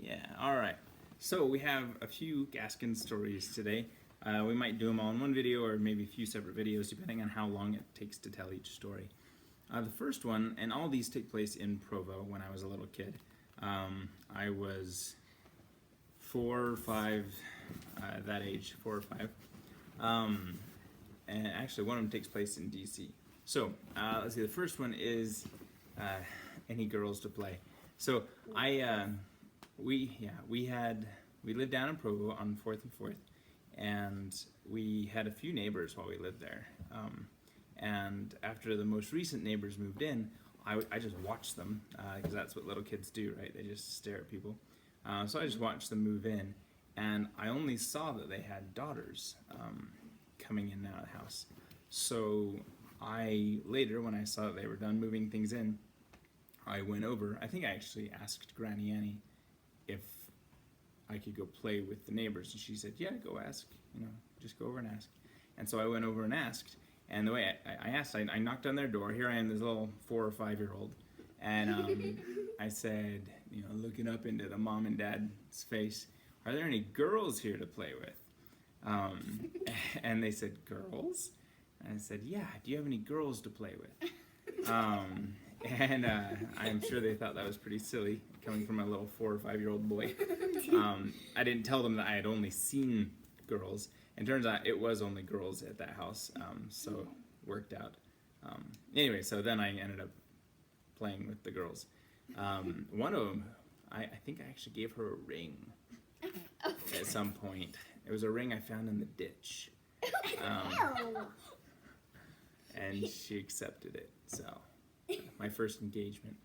Yeah, all right. So we have a few Gaskin stories today. We might do them all in one video or maybe a few separate videos depending on how long it takes to tell each story. The first one, and all these take place in Provo when I was a little kid. I was 4 or 5, that age, 4 or 5. And actually one of them takes place in DC. So let's see, the first one is any girls to play. So we lived down in Provo on 4th and 4th, and we had a few neighbors while we lived there. And after the most recent neighbors moved in, I just watched them, because that's what little kids do, right? They just stare at people. So I just watched them move in, and I only saw that they had daughters coming in and out of the house. So later, when I saw that they were done moving things in, I went over. I think I actually asked Granny Annie if I could go play with the neighbors, and she said, "Yeah, go ask. Just go over and ask." And so I went over and asked. And the way I asked, I knocked on their door. Here I am, this little 4 or 5-year-old, and I said, looking up into the mom and dad's face, "Are there any girls here to play with?" And they said, "Girls?" And I said, "Yeah. Do you have any girls to play with?" And I'm sure they thought that was pretty silly, coming from a little 4 or 5-year-old boy. I didn't tell them that I had only seen girls. And turns out it was only girls at that house, so it worked out. Anyway, so then I ended up playing with the girls. One of them, I think I actually gave her a ring at some point. It was a ring I found in the ditch. And she accepted it, so my first engagement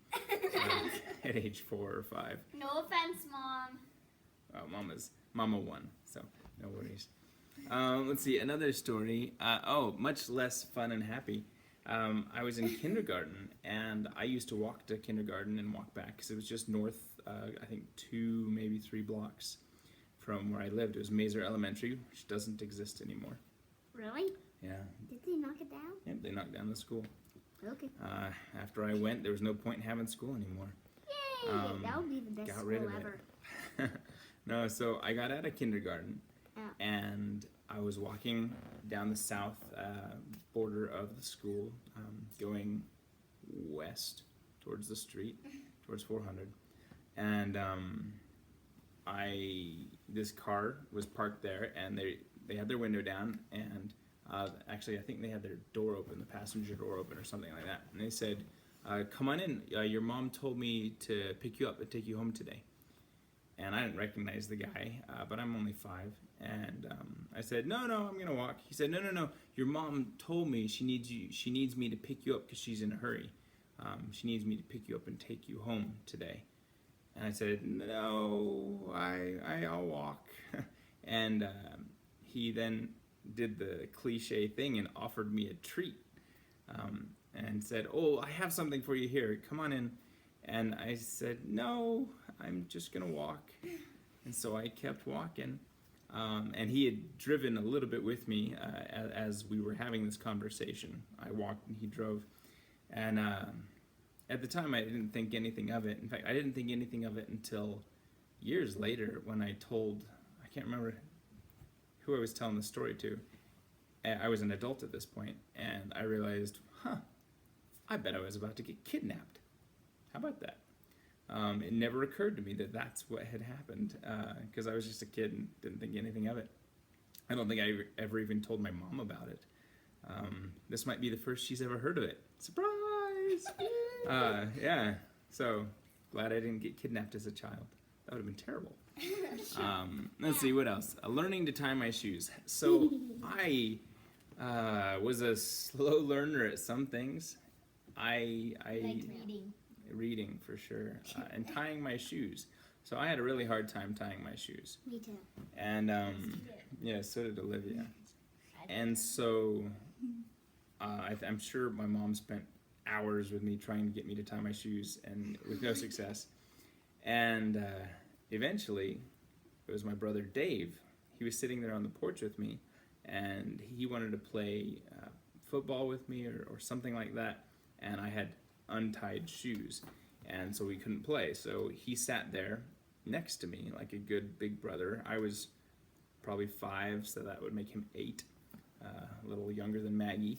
at age 4 or 5. No offense, Mom. Oh, Mama won, so no worries. Let's see, another story. Much less fun and happy. I was in kindergarten, and I used to walk to kindergarten and walk back, because it was just north, I think 2, maybe 3 blocks from where I lived. It was Mazer Elementary, which doesn't exist anymore. Really? Yeah. Did they knock it down? Yep, they knocked down the school. Okay. After I went, there was no point in having school anymore. Yay! That would be the best Got rid school of ever. it. No, so I got out of kindergarten, and I was walking down the south border of the school, going west towards the street, towards 400, and this car was parked there, and they had their window down, and actually I think they had their door open, the passenger door open or something like that, and they said, "Come on in, your mom told me to pick you up and take you home today." And I didn't recognize the guy, but I'm only 5. And I said, no, I'm gonna walk. He said, no, your mom told me she needs me to pick you up because she's in a hurry. She needs me to pick you up and take you home today. And I said, no, I'll walk. And he then did the cliche thing and offered me a treat, and said, "Oh, I have something for you here. Come on in." And I said, "No, I'm just gonna walk." And so I kept walking, and he had driven a little bit with me as we were having this conversation. I walked and he drove, and at the time I didn't think anything of it. In fact, I didn't think anything of it until years later when I can't remember who I was telling the story to. I was an adult at this point, and I realized, I bet I was about to get kidnapped. How about that? It never occurred to me that that's what had happened, because I was just a kid and didn't think anything of it. I don't think I ever even told my mom about it. This might be the first she's ever heard of it. Surprise! Yeah, so glad I didn't get kidnapped as a child. That would have been terrible. Let's see, what else? Learning to tie my shoes. So I was a slow learner at some things. I Like reading. Reading for sure, and tying my shoes. So I had a really hard time tying my shoes. Me too. And yeah, so did Olivia. And so I'm sure my mom spent hours with me trying to get me to tie my shoes, and with no success. And eventually, it was my brother Dave. He was sitting there on the porch with me, and he wanted to play football with me or something like that. And I had untied shoes, and so we couldn't play. So he sat there next to me like a good big brother. I was probably 5, so that would make him 8, a little younger than Maggie,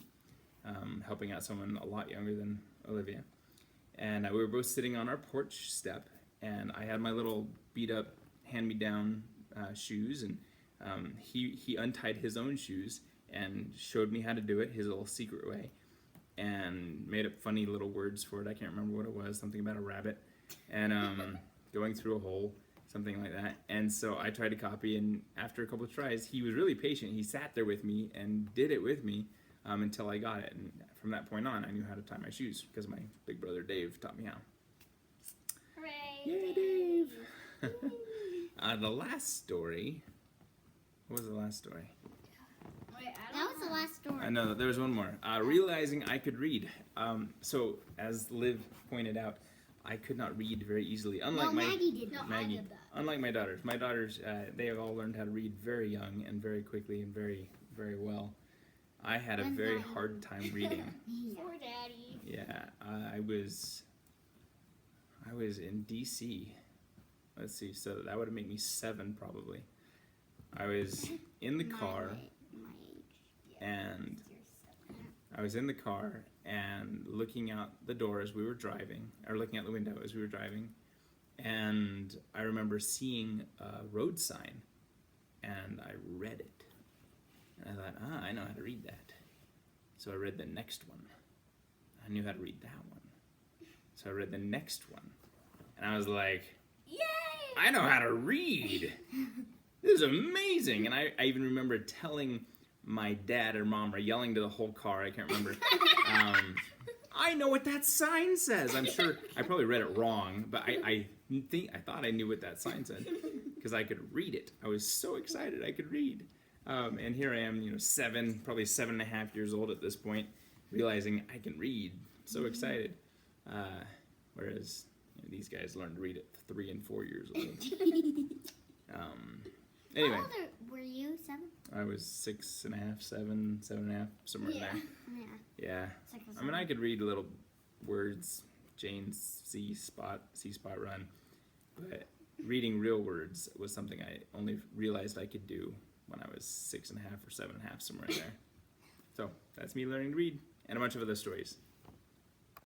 helping out someone a lot younger than Olivia. And we were both sitting on our porch step, and I had my little beat up hand-me-down shoes, and he untied his own shoes and showed me how to do it his little secret way, and made up funny little words for it. I can't remember what it was, something about a rabbit, and going through a hole, something like that. And so I tried to copy, and after a couple of tries, he was really patient. He sat there with me and did it with me until I got it. And from that point on, I knew how to tie my shoes because my big brother Dave taught me how. Hooray! Yay, Dave! The last story. What was the last story? That was the last story. I know, there was one more. Realizing I could read. So, as Liv pointed out, I could not read very easily. Unlike Maggie did. Maggie. Unlike my daughters. My daughters, they have all learned how to read very young and very quickly and very, very well. I had a very hard time reading. Poor Daddy. Yeah, I was in DC. Let's see, so that would have made me 7 probably. I was in the car, My age. and I was in the car and looking out the door as we were driving, or looking out the window as we were driving, and I remember seeing a road sign, and I read it. And I thought, I know how to read that. So I read the next one. I knew how to read that one. So I read the next one. And I was like, Yay! I know how to read! This is amazing! And I even remember telling my dad or mom, or yelling to the whole car, I can't remember, I know what that sign says! I'm sure, I probably read it wrong, but I thought I knew what that sign said, because I could read it. I was so excited I could read. And here I am, 7, probably 7.5 years old at this point, realizing I can read. So excited. Whereas these guys learned to read at 3 and 4 years old. Anyway, How old were you? 7? I was 6.5, 7, 7.5, somewhere in there. Yeah. Yeah. It's like I mean, I could read little words, Jane's C spot run, but reading real words was something I only realized I could do when I was 6.5 or 7.5, somewhere in there. So that's me learning to read, and a bunch of other stories.